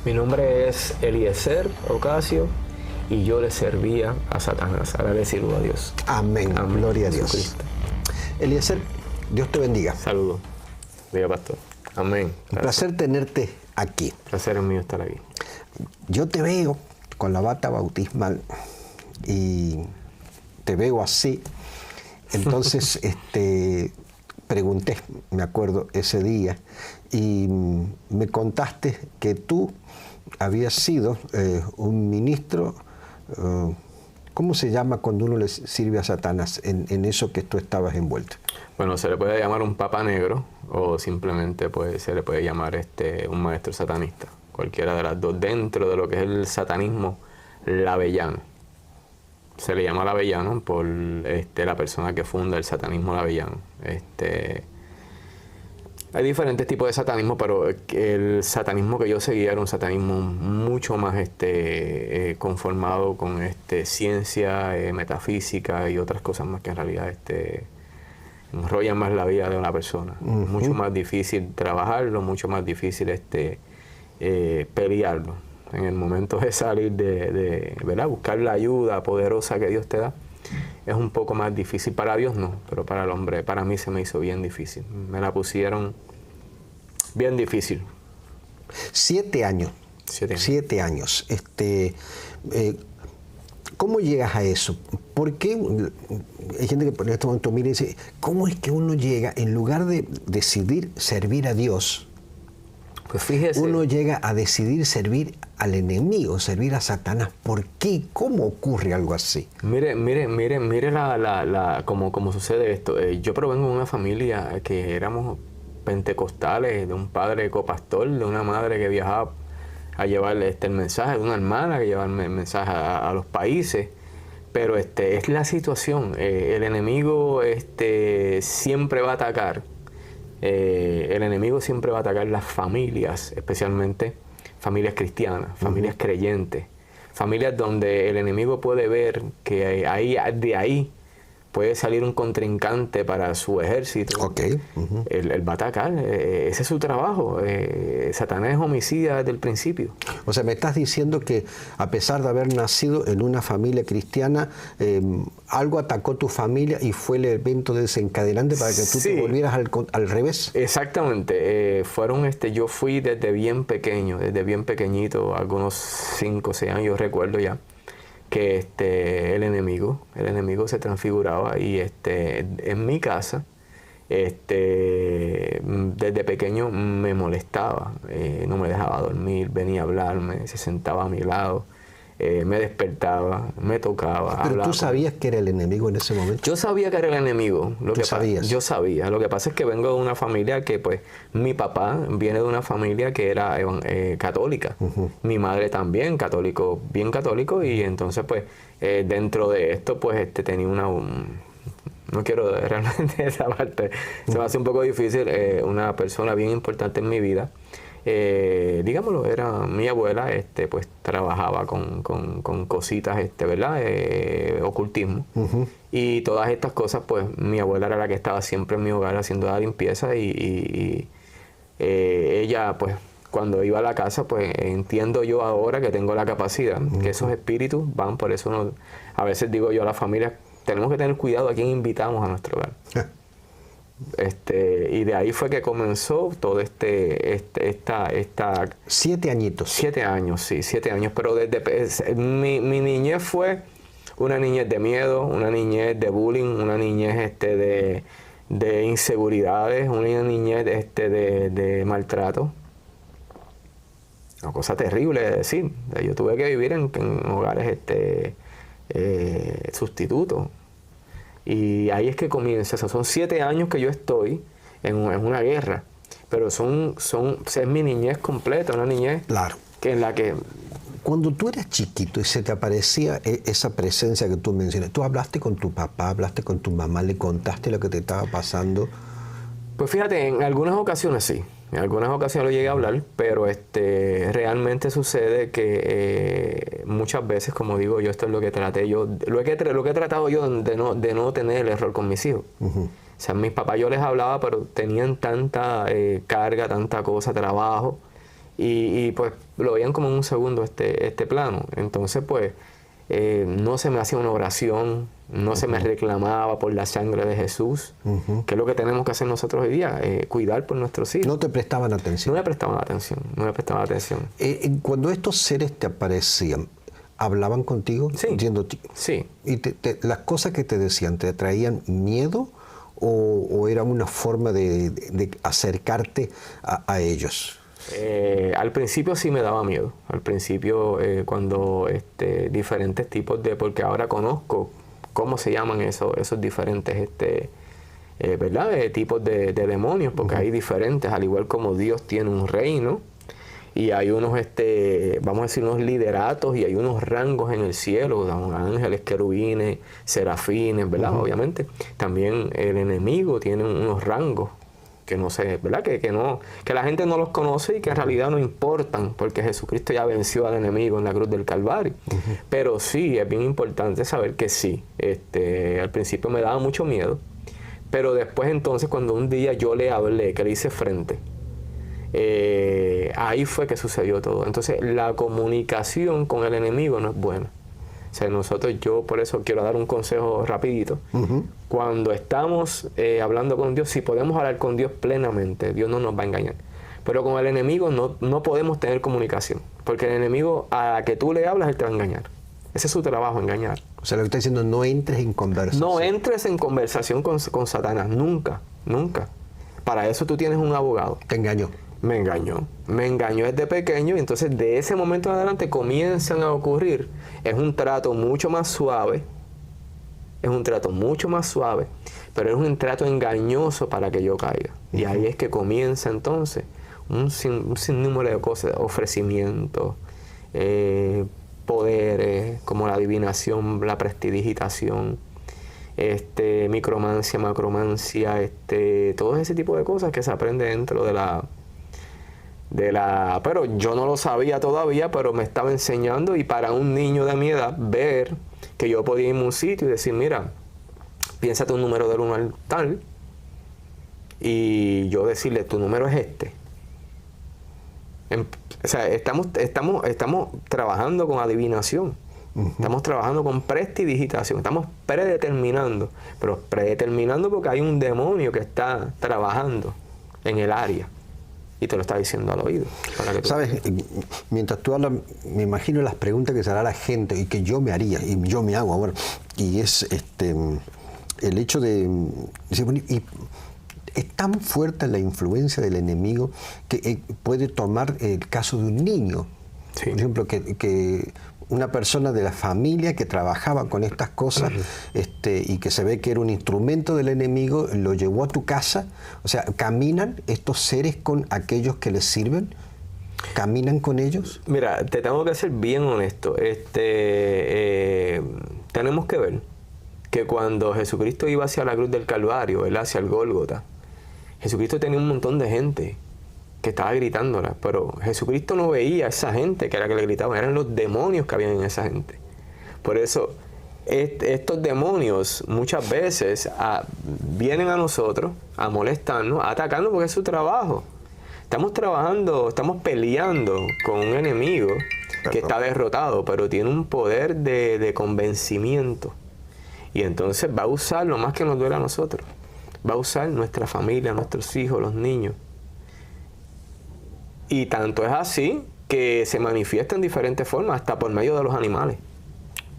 Mi nombre es Eliezer Ocasio y yo le servía a Satanás. Ahora le sirvo a Dios. Amén. Gloria a Dios. Jesucristo. Eliezer, Dios te bendiga. Saludos. Diga, pastor. Amén. Un placer tenerte aquí. Placer es mío estar aquí. Yo te veo con la bata bautismal y te veo así. Entonces, pregunté, me acuerdo, ese día, y me contaste que tú habías sido un ministro, ¿cómo se llama cuando uno le sirve a Satanás en eso que tú estabas envuelto? Bueno, se le puede llamar un papa negro o simplemente se le puede llamar un maestro satanista. Cualquiera de las dos, dentro de lo que es el satanismo lavellano. Se le llama lavellano por la persona que funda el satanismo lavellano. Hay diferentes tipos de satanismo, pero el satanismo que yo seguía era un satanismo mucho más conformado con ciencia, metafísica y otras cosas más que en realidad enrollan más la vida de una persona. Mucho más difícil trabajarlo, mucho más difícil pelearlo. En el momento de salir ¿verdad? Buscar la ayuda poderosa que Dios te da, es un poco más difícil. Para Dios no, pero para el hombre, para mí se me hizo bien difícil. Me la pusieron bien difícil. 7 años. 7 años. 7 años. ¿Cómo llegas a eso? Porque hay gente que en este momento mira y dice, ¿cómo es que uno llega, en lugar de decidir servir a Dios, pues fíjese, uno llega a decidir servir al enemigo, servir a Satanás? ¿Por qué? ¿Cómo ocurre algo así? Mire cómo sucede esto. Yo provengo de una familia que éramos pentecostales, de un padre copastor, de una madre que viajaba a llevarle el mensaje, de una hermana que llevaba el mensaje a los países. Pero es la situación. El enemigo siempre va a atacar. El enemigo siempre va a atacar las familias, especialmente familias cristianas, familias creyentes, familias donde el enemigo puede ver que de ahí puede salir un contrincante para su ejército. Okay. Él va a atacar, ese es su trabajo. Satanás es homicida desde el principio. O sea, me estás diciendo que a pesar de haber nacido en una familia cristiana, algo atacó tu familia y fue el evento desencadenante para que tú te volvieras al revés. Exactamente. Yo fui desde bien pequeño, desde bien pequeñito, algunos 5 o 6 años, recuerdo ya, que el enemigo se transfiguraba y en mi casa desde pequeño me molestaba, no me dejaba dormir, venía a hablarme, se sentaba a mi lado, me despertaba, me tocaba. ¿Pero tú sabías que era el enemigo en ese momento? Yo sabía que era el enemigo. ¿Tú sabías? Yo sabía. Lo que pasa es que vengo de una familia que, pues, mi papá viene de una familia que era católica. Mi madre también, bien católico, y entonces, pues, dentro de esto, pues, tenía no quiero realmente esa parte, se me hace un poco difícil, una persona bien importante en mi vida. Digámoslo, era mi abuela, pues trabajaba con cositas, ¿verdad? Ocultismo. Y todas estas cosas, pues mi abuela era la que estaba siempre en mi hogar haciendo la limpieza y ella, pues cuando iba a la casa, pues entiendo yo ahora que tengo la capacidad, que esos espíritus van, por eso a veces digo yo a la familia, tenemos que tener cuidado a quién invitamos a nuestro hogar. Y de ahí fue que comenzó todo esta 7 añitos. 7 años, sí, 7 años. Pero desde mi niñez fue una niñez de miedo, una niñez de bullying, una niñez de inseguridades, una niñez de maltrato. Una cosa terrible de decir. Yo tuve que vivir en hogares sustitutos. Y ahí es que comienza. Son 7 años que yo estoy en una guerra. Pero es mi niñez completa, una niñez en la que... Cuando tú eras chiquito y se te aparecía esa presencia que tú mencionas, ¿tú hablaste con tu papá, hablaste con tu mamá, le contaste lo que te estaba pasando? Pues fíjate, en algunas ocasiones sí. En algunas ocasiones lo llegué a hablar, pero realmente sucede que muchas veces, como digo yo, esto es lo que traté yo, lo que he tratado yo de no tener el error con mis hijos. O sea, mis papás yo les hablaba, pero tenían tanta carga, tanta cosa, trabajo, y pues lo veían como en un segundo este plano. Entonces pues no se me hacía una oración, no se me reclamaba por la sangre de Jesús, que es lo que tenemos que hacer nosotros hoy día, cuidar por nuestros hijos. No te prestaban atención. No me prestaban atención, no me prestaban atención. Cuando estos seres te aparecían, ¿hablaban contigo? Sí. Sí. ¿Y las cosas que te decían, te traían miedo o era una forma de acercarte a ellos? Al principio sí me daba miedo. Al principio cuando diferentes tipos porque ahora conozco cómo se llaman esos diferentes ¿verdad? Tipos de demonios, porque hay diferentes, al igual como Dios tiene un reino y hay unos vamos a decir unos lideratos y hay unos rangos en el cielo, ángeles, querubines, serafines, ¿verdad? Obviamente. También el enemigo tiene unos rangos que no sé, ¿verdad? Que la gente no los conoce y que en realidad no importan, porque Jesucristo ya venció al enemigo en la cruz del Calvario. Pero sí, es bien importante saber que sí. Al principio me daba mucho miedo, pero después entonces cuando un día yo le hablé, que le hice frente, ahí fue que sucedió todo. Entonces la comunicación con el enemigo no es buena. O sea, yo por eso quiero dar un consejo rapidito. Cuando estamos hablando con Dios, si podemos hablar con Dios plenamente, Dios no nos va a engañar. Pero con el enemigo no podemos tener comunicación, porque el enemigo a la que tú le hablas, él te va a engañar. Ese es su trabajo, engañar. O sea, lo que está diciendo, no entres en conversación. No entres en conversación con Satanás, nunca, nunca. Para eso tú tienes un abogado. Te engañó. Me engañó desde pequeño y entonces de ese momento en adelante comienzan a ocurrir. Es un trato mucho más suave, pero es un trato engañoso para que yo caiga. Y ahí es que comienza entonces un sinnúmero de cosas, ofrecimientos, poderes como la adivinación, la prestidigitación, micromancia, macromancia, todo ese tipo de cosas que se aprende dentro pero yo no lo sabía todavía, pero me estaba enseñando, y para un niño de mi edad ver que yo podía ir a un sitio y decir, mira, piénsate un número del 1 al tal, y yo decirle, tu número es este. O sea, estamos trabajando con adivinación, estamos trabajando con prestidigitación, estamos predeterminando, pero predeterminando porque hay un demonio que está trabajando en el área. Y te lo está diciendo al oído. ¿Sabes? Mientras tú hablas, me imagino las preguntas que se hará la gente y que yo me haría, y yo me hago ahora. Y es el hecho de... Y es tan fuerte la influencia del enemigo que puede tomar el caso de un niño. Sí. Por ejemplo, que una persona de la familia que trabajaba con estas cosas y que se ve que era un instrumento del enemigo, lo llevó a tu casa. O sea, ¿caminan estos seres con aquellos que les sirven? ¿Caminan con ellos? Mira, te tengo que ser bien honesto. Tenemos que ver que cuando Jesucristo iba hacia la cruz del Calvario, él hacia el Gólgota, Jesucristo tenía un montón de gente que estaba gritándola, pero Jesucristo no veía a esa gente que era que le gritaban, eran los demonios que habían en esa gente. Por eso estos demonios muchas veces vienen a nosotros a molestarnos, a atacarnos, porque es su trabajo. Estamos trabajando, estamos peleando con un enemigo que está derrotado, pero tiene un poder de convencimiento. Y entonces va a usar lo más que nos duele a nosotros. Va a usar nuestra familia, nuestros hijos, los niños. Y tanto es así que se manifiesta en diferentes formas, hasta por medio de los animales.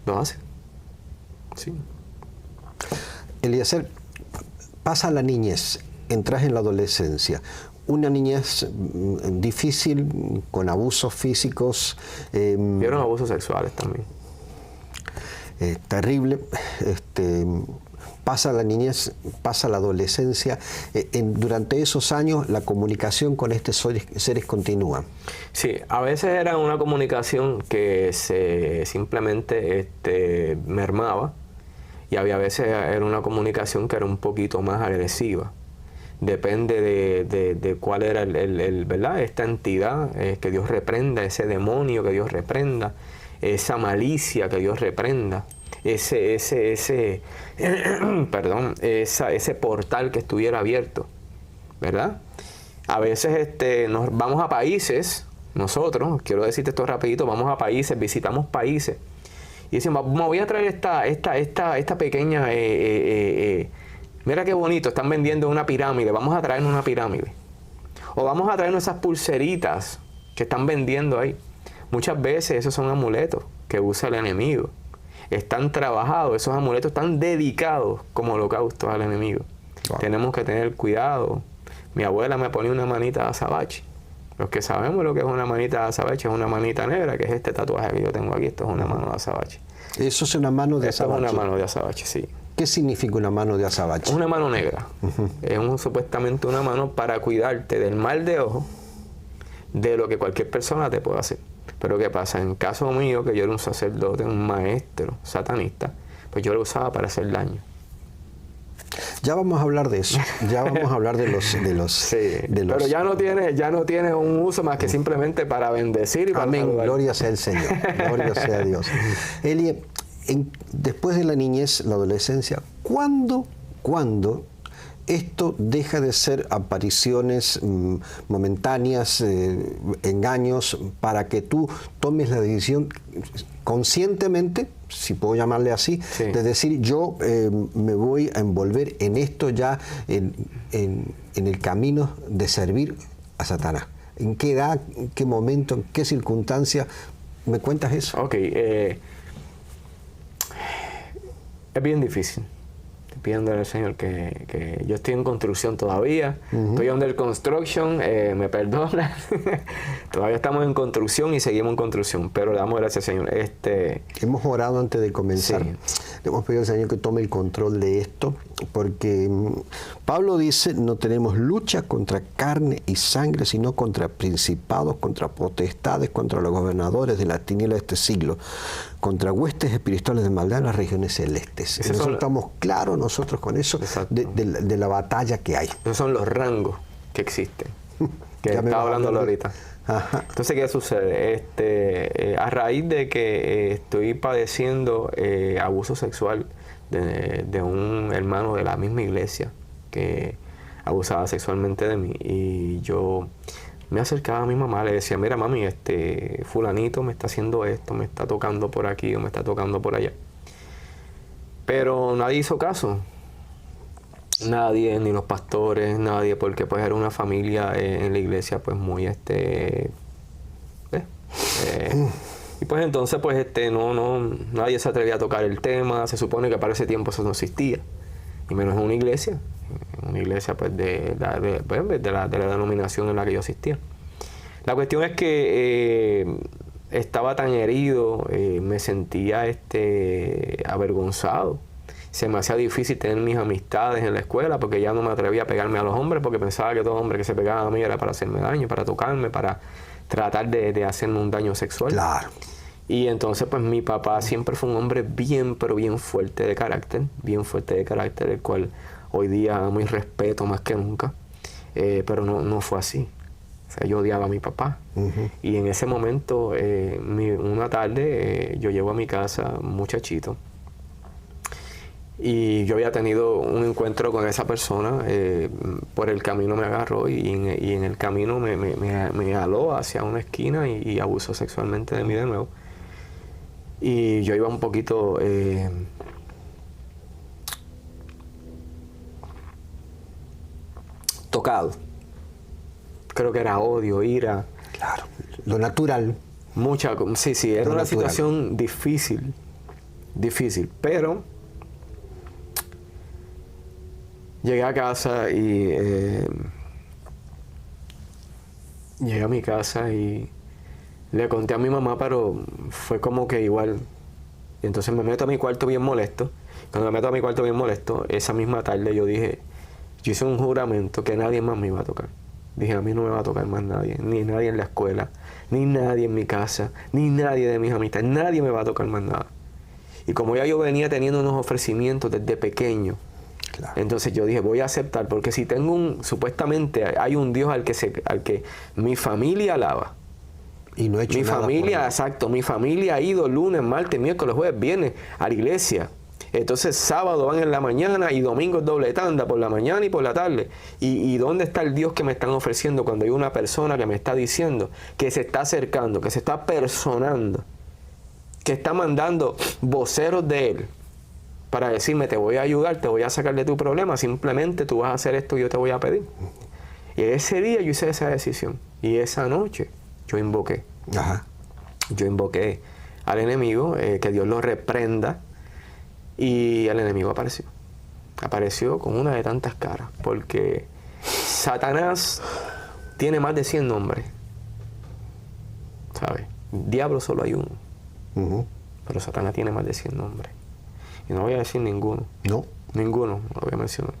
Lo hace. Sí. Eliezer, pasa la niñez, entras en la adolescencia. Una niñez difícil, con abusos físicos. Vieron abusos sexuales también. Terrible. Pasa la niñez, pasa la adolescencia. Durante esos años la comunicación con estos seres continúa. Sí, a veces era una comunicación que se simplemente mermaba, y había veces era una comunicación que era un poquito más agresiva. Depende de cuál era ¿verdad? Esta entidad, que Dios reprenda, ese demonio que Dios reprenda, esa malicia que Dios reprenda. Ese portal que estuviera abierto, ¿verdad? A veces nos vamos a países nosotros, quiero decirte esto rapidito, vamos a países, visitamos países y decimos, me voy a traer esta pequeña, mira qué bonito, están vendiendo una pirámide, vamos a traernos una pirámide. O vamos a traernos esas pulseritas que están vendiendo ahí. Muchas veces esos son amuletos que usa el enemigo. Están trabajados, esos amuletos están dedicados como holocaustos al enemigo. Wow. Tenemos que tener cuidado. Mi abuela me ponía una manita de azabache. Los que sabemos lo que es una manita de azabache, es una manita negra, que es este tatuaje que yo tengo aquí. Esto es una mano de azabache. ¿Eso es una mano de azabache? Es una mano de azabache, sí. ¿Qué significa una mano de azabache? Es una mano negra. Es supuestamente una mano para cuidarte del mal de ojo, de lo que cualquier persona te pueda hacer. Pero ¿qué pasa? En caso mío, que yo era un sacerdote, un maestro satanista, pues yo lo usaba para hacer daño. Ya vamos a hablar de eso. Ya vamos a hablar de los sí, pero ya no tiene un uso más que simplemente para bendecir y para amén, saludar. Gloria sea el Señor. Gloria sea Dios. Eli, después de la niñez, la adolescencia, ¿cuándo esto deja de ser apariciones momentáneas, engaños, para que tú tomes la decisión conscientemente, si puedo llamarle así, sí, de decir yo me voy a envolver en esto ya, en el camino de servir a Satanás? ¿En qué edad, en qué momento, en qué circunstancia? ¿Me cuentas eso? Ok, es bien difícil. Pidiéndole al Señor que yo estoy en construcción todavía, estoy under construction, me perdona, todavía estamos en construcción y seguimos en construcción, pero le damos gracias al Señor. Hemos orado antes de comenzar, le hemos pedido al Señor que tome el control de esto, porque Pablo dice, no tenemos lucha contra carne y sangre, sino contra principados, contra potestades, contra los gobernadores de la tiniebla de este siglo, contra huestes espirituales de maldad en las regiones celestes. Nosotros estamos claros nosotros con eso, de la batalla que hay. Esos son los rangos que existen, que estaba hablándolo ahorita. Ajá. Entonces, ¿qué sucede? A raíz de que estoy padeciendo abuso sexual de un hermano de la misma iglesia que abusaba sexualmente de mí, y yo me acercaba a mi mamá, le decía, mira mami, fulanito me está haciendo esto, me está tocando por aquí o me está tocando por allá. Pero nadie hizo caso. Nadie, ni los pastores, nadie, porque pues era una familia en la iglesia pues muy y pues entonces pues nadie se atrevía a tocar el tema. Se supone que para ese tiempo eso no existía, y menos en una iglesia pues de la denominación en la que yo asistía. La cuestión es que estaba tan herido, me sentía avergonzado. Se me hacía difícil tener mis amistades en la escuela, porque ya no me atrevía a pegarme a los hombres, porque pensaba que todo hombre que se pegaba a mí era para hacerme daño, para tocarme, para tratar de hacerme un daño sexual. Claro. Y entonces pues mi papá siempre fue un hombre bien, pero bien fuerte de carácter, el cual hoy día amo y respeto más que nunca, pero no fue así. O sea, yo odiaba a mi papá. Y en ese momento, una tarde, yo llego a mi casa, muchachito, y yo había tenido un encuentro con esa persona, por el camino me agarró y en el camino me jaló hacia una esquina y abusó sexualmente de mí de nuevo. Y yo iba un poquito tocado. Creo que era odio, ira. Claro, lo natural. Sí, era una situación difícil, pero llegué a casa y le conté a mi mamá, pero fue como que igual. Y entonces me meto a mi cuarto bien molesto. Cuando me meto a mi cuarto bien molesto, esa misma tarde yo hice un juramento que nadie más me iba a tocar. Dije, a mí no me va a tocar más nadie, ni nadie en la escuela, ni nadie en mi casa, ni nadie de mis amistades, nadie me va a tocar más nada. Y como ya yo venía teniendo unos ofrecimientos desde pequeño, claro, entonces yo dije, voy a aceptar, porque si supuestamente hay un Dios al que mi familia alaba. Y no he hecho nada por él. Mi familia ha ido lunes, martes, miércoles, jueves, viernes a la iglesia. Entonces sábado van en la mañana y domingo es doble tanda, por la mañana y por la tarde. ¿Y dónde está el Dios que me están ofreciendo cuando hay una persona que me está diciendo, que se está acercando, que se está personando, que está mandando voceros de Él para decirme, te voy a ayudar, te voy a sacar de tu problema, simplemente tú vas a hacer esto y yo te voy a pedir? Y ese día yo hice esa decisión. Y esa noche yo invoqué. Ajá. Yo invoqué al enemigo, que Dios lo reprenda. Y el enemigo apareció. Apareció con una de tantas caras. Porque Satanás tiene más de 100 nombres. ¿Sabes? Diablo solo hay uno. Ujú. Pero Satanás tiene más de 100 nombres. Y no voy a decir ninguno. No. Ninguno, no lo voy a mencionar.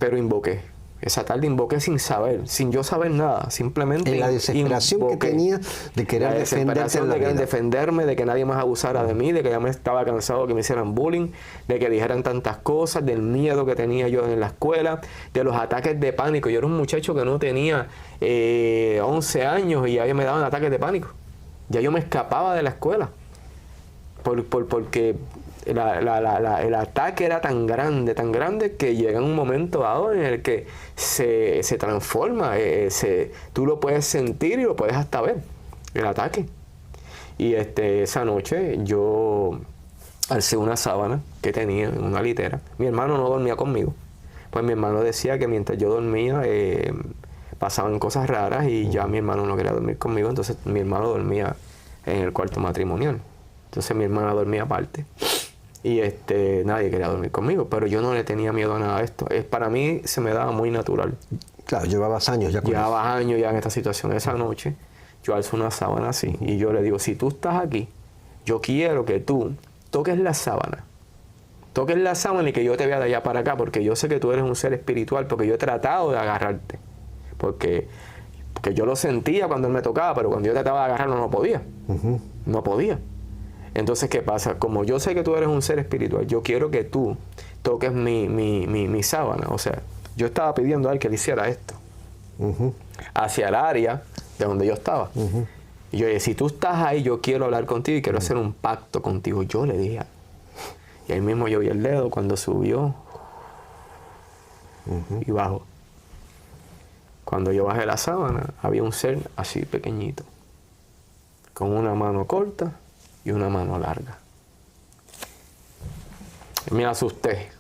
Pero invoqué. Esa tarde invoqué sin saber, sin yo saber nada. Simplemente En la desesperación invoqué. que tenía de querer defenderte en la de querer vida. defenderme, de que nadie más abusara de mí, de que ya me estaba cansado de que me hicieran bullying, de que dijeran tantas cosas, del miedo que tenía yo en la escuela, de los ataques de pánico. Yo era un muchacho que no tenía 11 años y ya me daban ataques de pánico. Ya yo me escapaba de la escuela. Porque el ataque era tan grande que llega un momento dado en el que se transforma, tú lo puedes sentir y lo puedes hasta ver, el ataque. Y esa noche yo alcé una sábana que tenía en una litera. Mi hermano no dormía conmigo, pues mi hermano decía que mientras yo dormía pasaban cosas raras y ya mi hermano no quería dormir conmigo, entonces mi hermano dormía en el cuarto matrimonial. Entonces mi hermana dormía aparte y nadie quería dormir conmigo, pero yo no le tenía miedo a nada de esto. Para mí se me daba muy natural. Claro, llevabas años ya con eso. Llevaba años ya en esta situación. Esa noche yo alzo una sábana así y yo le digo, si tú estás aquí, yo quiero que tú toques la sábana. Toques la sábana y que yo te vea de allá para acá, porque yo sé que tú eres un ser espiritual, porque yo he tratado de agarrarte. Porque yo lo sentía cuando él me tocaba, pero cuando yo trataba de agarrarlo no podía. Ujú. No podía. Entonces, ¿qué pasa? Como yo sé que tú eres un ser espiritual, yo quiero que tú toques mi sábana. O sea, yo estaba pidiendo a él que le hiciera esto. Ujú. Hacia el área de donde yo estaba. Ujú. Y yo dije, si tú estás ahí, yo quiero hablar contigo y quiero hacer un pacto contigo. Yo le dije. Y ahí mismo yo vi el dedo cuando subió y bajó. Cuando yo bajé la sábana, había un ser así pequeñito, con una mano corta y una mano larga. Y me asusté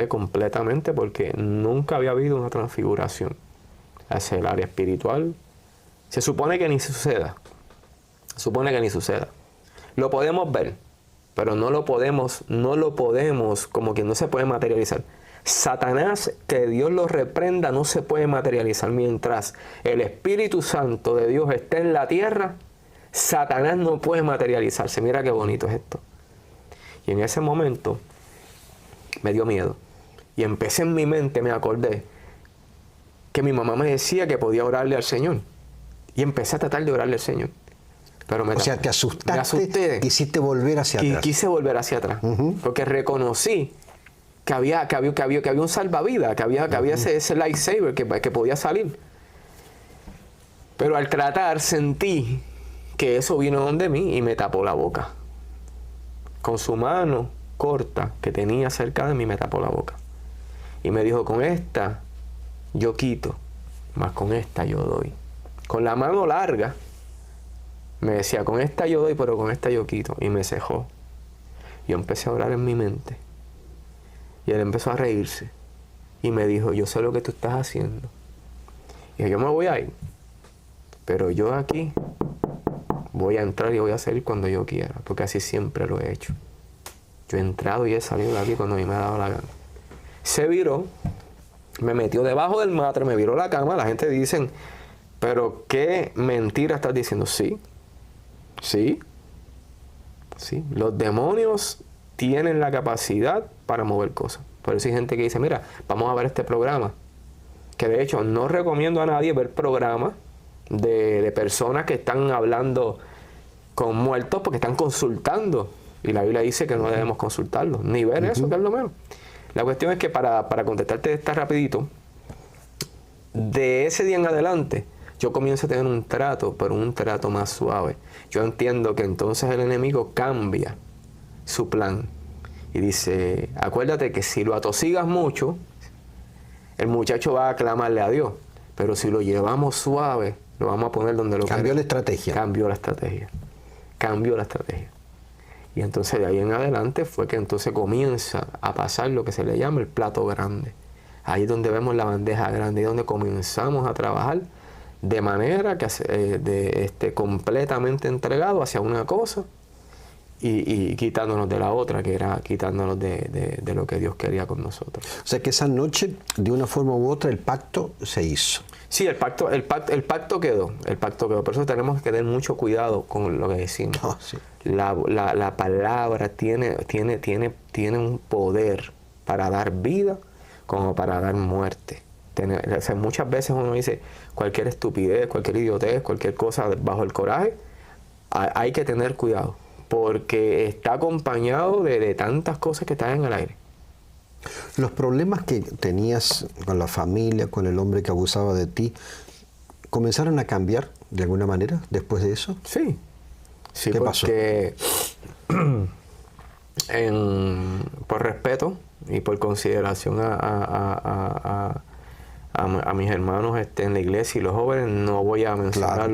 completamente porque nunca había habido una transfiguración hacia el área espiritual. Se supone que ni suceda. Lo podemos ver, pero no lo podemos, como que no se puede materializar. Satanás, que Dios lo reprenda, no se puede materializar. Mientras el Espíritu Santo de Dios esté en la tierra, Satanás no puede materializarse. Mira qué bonito es esto. Y en ese momento me dio miedo. Y empecé en mi mente, me acordé que mi mamá me decía que podía orarle al Señor. Y empecé a tratar de orarle al Señor. Pero O sea, te asustaste, me asusté. quisiste volver hacia atrás. Quise volver hacia atrás. Porque reconocí que había un salvavidas, que había ese lightsaber que podía salir. Pero al tratar sentí que eso vino donde mí y me tapó la boca. Con su mano corta que tenía cerca de mí me tapó la boca. Y me dijo, con esta yo quito, mas con esta yo doy. Con la mano larga me decía, con esta yo doy, pero con esta yo quito. Y me cejó. Yo empecé a orar en mi mente. Y él empezó a reírse. Y me dijo, yo sé lo que tú estás haciendo. Y yo me voy a ir. Pero yo aquí voy a entrar y voy a salir cuando yo quiera. Porque así siempre lo he hecho. Yo he entrado y he salido de aquí cuando a mí me ha dado la gana. Se viró. Me metió debajo del matre. Me viró la cama. La gente dice, pero qué mentira estás diciendo. Sí. Sí. Sí. Los demonios tienen la capacidad para mover cosas. Por eso hay gente que dice, mira, vamos a ver este programa. Que de hecho no recomiendo a nadie ver programas de personas que están hablando con muertos porque están consultando. Y la Biblia dice que no debemos consultarlos, ni ver eso, que es lo menos. La cuestión es que para contestarte esta rapidito, de ese día en adelante, yo comienzo a tener un trato, pero un trato más suave. Yo entiendo que entonces el enemigo cambia su plan. Y dice, acuérdate que si lo atosigas mucho, el muchacho va a clamarle a Dios. Pero si lo llevamos suave, lo vamos a poner donde lo Cambió la estrategia. Cambió la estrategia. Cambió la estrategia. Y entonces de ahí en adelante fue que entonces comienza a pasar lo que se le llama el plato grande. Ahí es donde vemos la bandeja grande, ahí es donde comenzamos a trabajar de manera que completamente entregado hacia una cosa y quitándonos de la otra, que era quitándonos de lo que Dios quería con nosotros. O sea que esa noche, de una forma u otra, el pacto se hizo. Sí, el pacto quedó. El pacto quedó. Por eso tenemos que tener mucho cuidado con lo que decimos. Oh, sí. La palabra tiene un poder para dar vida como para dar muerte. O sea, muchas veces uno dice cualquier estupidez, cualquier idiotez, cualquier cosa bajo el coraje. Hay que tener cuidado porque está acompañado de tantas cosas que están en el aire. Los problemas que tenías con la familia, con el hombre que abusaba de ti, ¿comenzaron a cambiar de alguna manera después de eso? Sí. Sí, ¿Qué pasó? Porque por respeto y por consideración a mis hermanos en la iglesia y los jóvenes, no voy a mencionar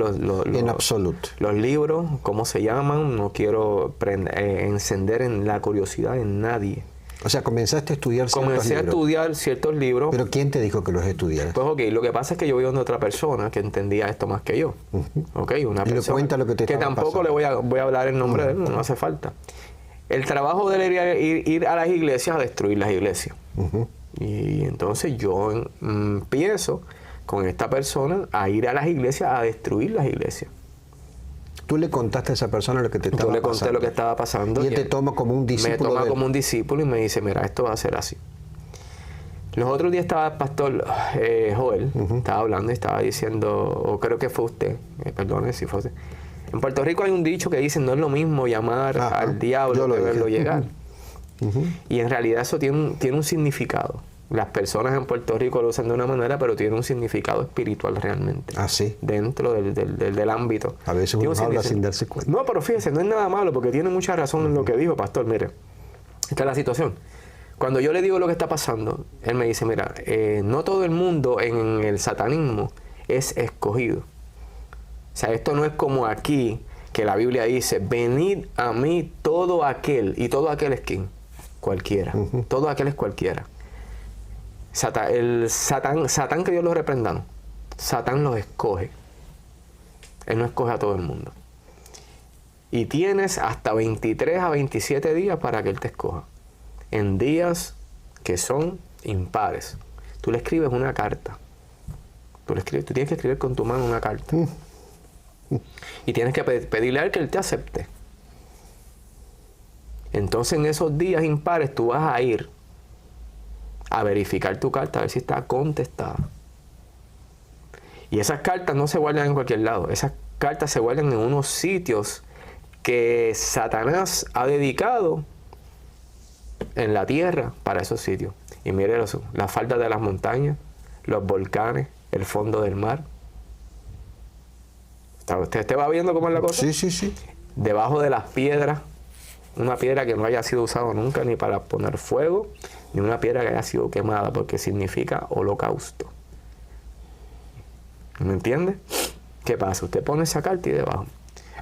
en absoluto. Los libros, cómo se llaman, no quiero encender en la curiosidad en nadie. O sea, comenzaste a estudiar ciertos libros. Comencé a estudiar ciertos libros. ¿Pero quién te dijo que los estudiaras? Pues ok, lo que pasa es que yo vi donde otra persona que entendía esto más que yo. Ok, una y persona cuenta lo que tampoco pasando. Le voy a hablar el nombre de él, no hace falta. El trabajo de él era ir a las iglesias a destruir las iglesias. Y entonces yo empiezo con esta persona a ir a las iglesias a destruir las iglesias. Tú le contaste a esa persona lo que te estaba pasando. Yo le conté lo que estaba pasando. Y él te toma como un discípulo. Me toma como un discípulo y me dice, mira, esto va a ser así. Los otros días estaba el pastor Joel, estaba hablando y estaba diciendo, o creo que fue usted, perdone si fue usted. En Puerto Rico hay un dicho que dice, no es lo mismo llamar al diablo que verlo llegar. Y en realidad eso tiene un significado. Las personas en Puerto Rico lo usan de una manera, pero tiene un significado espiritual realmente. Ah, sí. Dentro del ámbito. A veces uno habla sin darse cuenta. No, pero fíjese, no es nada malo, porque tiene mucha razón en lo que dijo, pastor. Mire, esta es la situación. Cuando yo le digo lo que está pasando, él me dice, mira, no todo el mundo en el satanismo es escogido. O sea, esto no es como aquí, que la Biblia dice, venid a mí todo aquel. ¿Y todo aquel es quién? Cualquiera. Todo aquel es cualquiera. Satán que Dios lo reprenda, no. Satán los escoge. Él no escoge a todo el mundo. Y tienes hasta 23 a 27 días para que Él te escoja. En días que son impares. Tú le escribes una carta. Tú tienes que escribir con tu mano una carta. Y tienes que pedirle a Él que Él te acepte. Entonces en esos días impares tú vas a ir a verificar tu carta, a ver si está contestada. Y esas cartas no se guardan en cualquier lado. Esas cartas se guardan en unos sitios que Satanás ha dedicado en la tierra para esos sitios. Y mire eso, las faldas de las montañas, los volcanes, el fondo del mar. ¿Usted va viendo cómo es la cosa? Sí, sí, sí. Debajo de las piedras, una piedra que no haya sido usada nunca ni para poner fuego, ni una piedra que haya sido quemada, porque significa holocausto. ¿Me entiende? ¿Qué pasa? Usted pone esa carta y debajo.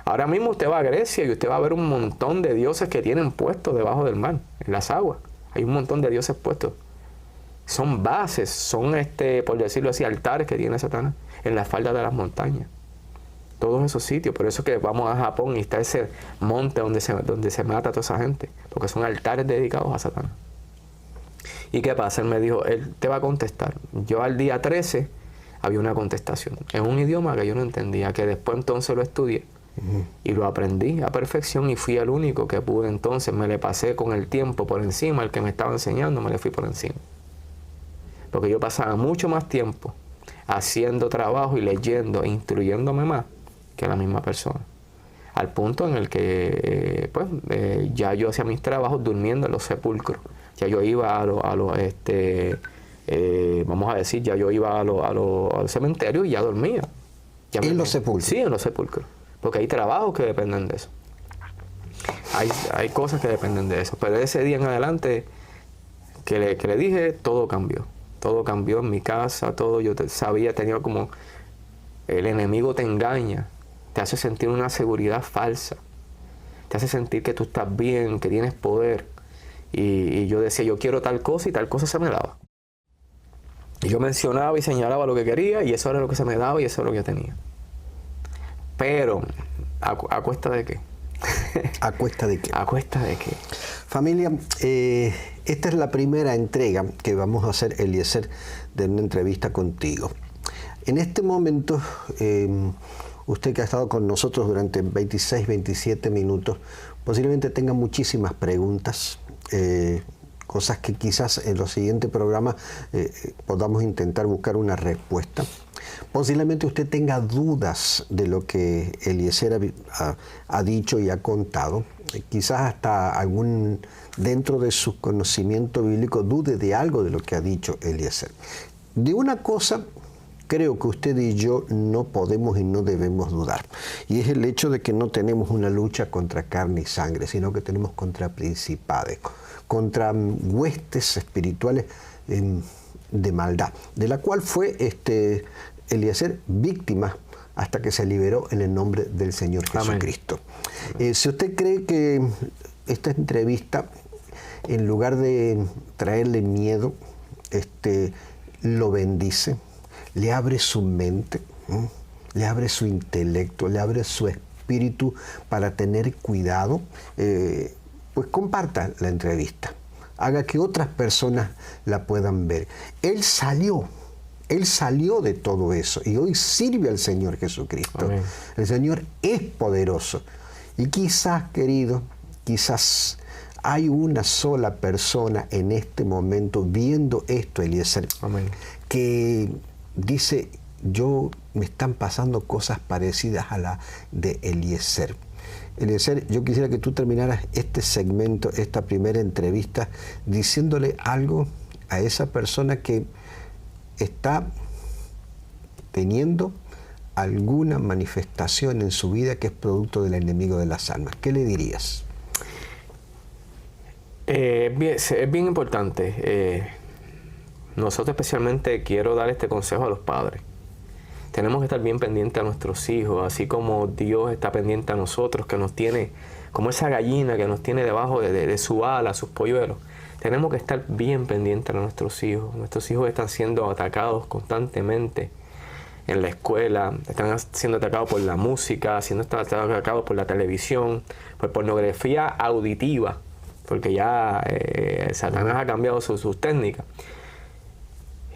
Ahora mismo usted va a Grecia y usted va a ver un montón de dioses que tienen puestos debajo del mar, en las aguas. Hay un montón de dioses puestos. Son bases, son, por decirlo así, altares que tiene Satanás en las faldas de las montañas. Todos esos sitios. Por eso es que vamos a Japón y está ese monte donde se mata a toda esa gente. Porque son altares dedicados a Satanás. ¿Y qué pasa? Él me dijo, Él te va a contestar. Yo al día 13 había una contestación. En un idioma que yo no entendía, que después entonces lo estudié. Y lo aprendí a perfección y fui el único que pude entonces. Me le pasé con el tiempo por encima. El que me estaba enseñando me le fui por encima. Porque yo pasaba mucho más tiempo haciendo trabajo y leyendo e instruyéndome más que la misma persona. Al punto en el que ya yo hacía mis trabajos durmiendo en los sepulcros. Ya yo iba vamos a decir, ya yo iba a los cementerios y ya dormía. Ya ¿En los sepulcros? Sí, en los sepulcros. Porque hay trabajos que dependen de eso. hay cosas que dependen de eso. Pero ese día en adelante que le dije, todo cambió. Todo cambió en mi casa, todo. Yo sabía, tenía como... El enemigo te engaña, te hace sentir una seguridad falsa. Te hace sentir que tú estás bien, que tienes poder. Y yo decía, yo quiero tal cosa y tal cosa se me daba. Y yo mencionaba y señalaba lo que quería y eso era lo que se me daba y eso era lo que yo tenía. Pero, ¿a cuesta de qué? ¿A cuesta de qué? ¿A cuesta de qué? Familia, esta es la primera entrega que vamos a hacer, Eliezer, de una entrevista contigo. En este momento, usted que ha estado con nosotros durante 26, 27 minutos, posiblemente tenga muchísimas preguntas, cosas que quizás en los siguientes programas podamos intentar buscar una respuesta. Posiblemente usted tenga dudas de lo que Eliezer ha dicho y ha contado. Quizás hasta dentro de su conocimiento bíblico dude de algo de lo que ha dicho Eliezer. De una cosa creo que usted y yo no podemos y no debemos dudar. Y es el hecho de que no tenemos una lucha contra carne y sangre, sino que tenemos contra principados, contra huestes espirituales de maldad, de la cual fue Eliezer víctima hasta que se liberó en el nombre del Señor Jesucristo. Si usted cree que esta entrevista, en lugar de traerle miedo, lo bendice, le abre su mente, le abre su intelecto, le abre su espíritu para tener cuidado, pues comparta la entrevista, haga que otras personas la puedan ver. Él salió de todo eso y hoy sirve al Señor Jesucristo. Amén. El Señor es poderoso. Y quizás, querido, quizás hay una sola persona en este momento viendo esto, Eliezer, Amén, que dice, me están pasando cosas parecidas a la de Eliezer. Eliezer, yo quisiera que tú terminaras este segmento, esta primera entrevista, diciéndole algo a esa persona que está teniendo alguna manifestación en su vida que es producto del enemigo de las almas. ¿Qué le dirías? Es bien importante. Nosotros especialmente quiero dar este consejo a los padres. Tenemos que estar bien pendientes a nuestros hijos, así como Dios está pendiente a nosotros, que nos tiene como esa gallina que nos tiene debajo de su ala, sus polluelos. Tenemos que estar bien pendientes a nuestros hijos. Nuestros hijos están siendo atacados constantemente en la escuela, están siendo atacados por la música, siendo atacados por la televisión, por pornografía auditiva, porque ya Satanás ha cambiado sus técnicas.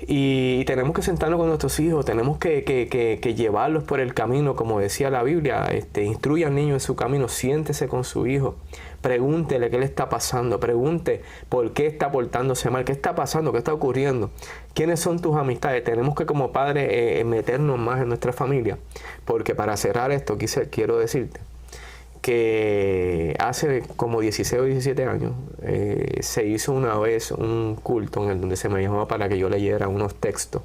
Y tenemos que sentarnos con nuestros hijos, tenemos que llevarlos por el camino, como decía la Biblia, instruye al niño en su camino, siéntese con su hijo, pregúntele qué le está pasando, pregunte por qué está portándose mal, qué está pasando, qué está ocurriendo, quiénes son tus amistades. Tenemos que como padres meternos más en nuestra familia, porque para cerrar esto quiero decirte que hace como 16 o 17 años se hizo una vez un culto en el donde se me llamó para que yo leyera unos textos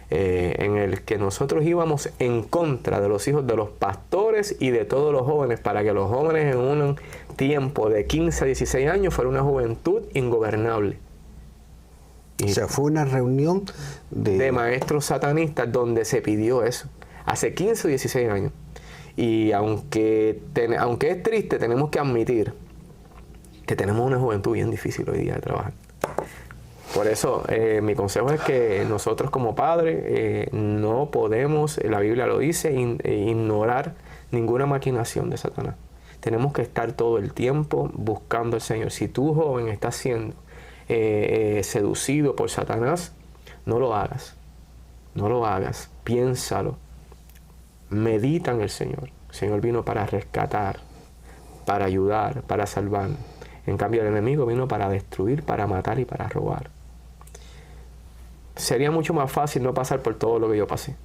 en el que nosotros íbamos en contra de los hijos de los pastores y de todos los jóvenes, para que los jóvenes en un tiempo de 15 a 16 años fuera una juventud ingobernable. O sea, fue una reunión de maestros satanistas donde se pidió eso, hace 15 o 16 años. Y aunque es triste, tenemos que admitir que tenemos una juventud bien difícil hoy día de trabajar. Por eso mi consejo es que nosotros como padres no podemos, la Biblia lo dice, ignorar ninguna maquinación de Satanás. Tenemos que estar todo el tiempo buscando al Señor. Si tú, joven, estás siendo seducido por Satanás, no lo hagas. No lo hagas. Piénsalo. Medita en el Señor. El Señor vino para rescatar, para ayudar, para salvar. En cambio, el enemigo vino para destruir, para matar y para robar. Sería mucho más fácil no pasar por todo lo que yo pasé.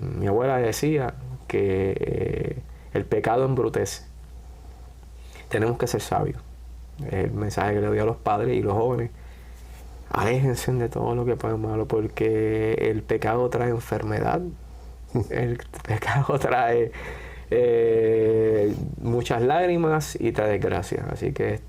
Mi abuela decía que el pecado embrutece. Tenemos que ser sabios. El mensaje que le doy a los padres y los jóvenes: aléjense de todo lo que pueda malo, porque el pecado trae enfermedad, el pecado trae muchas lágrimas y trae desgracia. Así que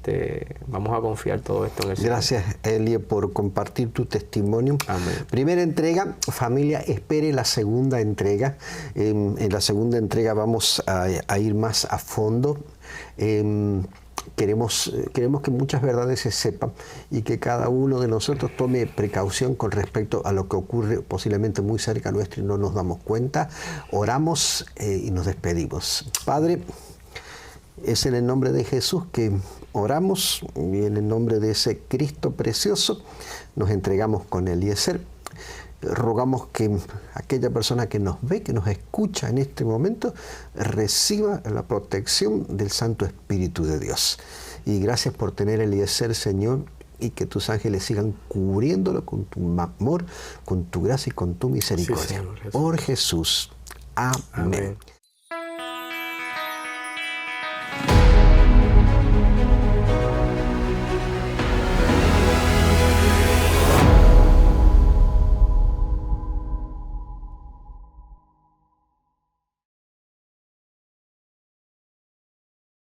vamos a confiar todo esto en el Señor. Gracias, Elie, por compartir tu testimonio. Amén. Primera entrega, familia, espere la segunda entrega. En la segunda entrega vamos a ir más a fondo. Queremos que muchas verdades se sepan y que cada uno de nosotros tome precaución con respecto a lo que ocurre posiblemente muy cerca nuestro y no nos damos cuenta. Oramos y nos despedimos. Padre, es en el nombre de Jesús que oramos y en el nombre de ese Cristo precioso nos entregamos con Eliezer. Rogamos que aquella persona que nos ve, que nos escucha en este momento, reciba la protección del Santo Espíritu de Dios. Y gracias por tener Eliezer, Señor, y que tus ángeles sigan cubriéndolo con tu amor, con tu gracia y con tu misericordia. Sí, Señor, Jesús. Por Jesús. Amén. Amén.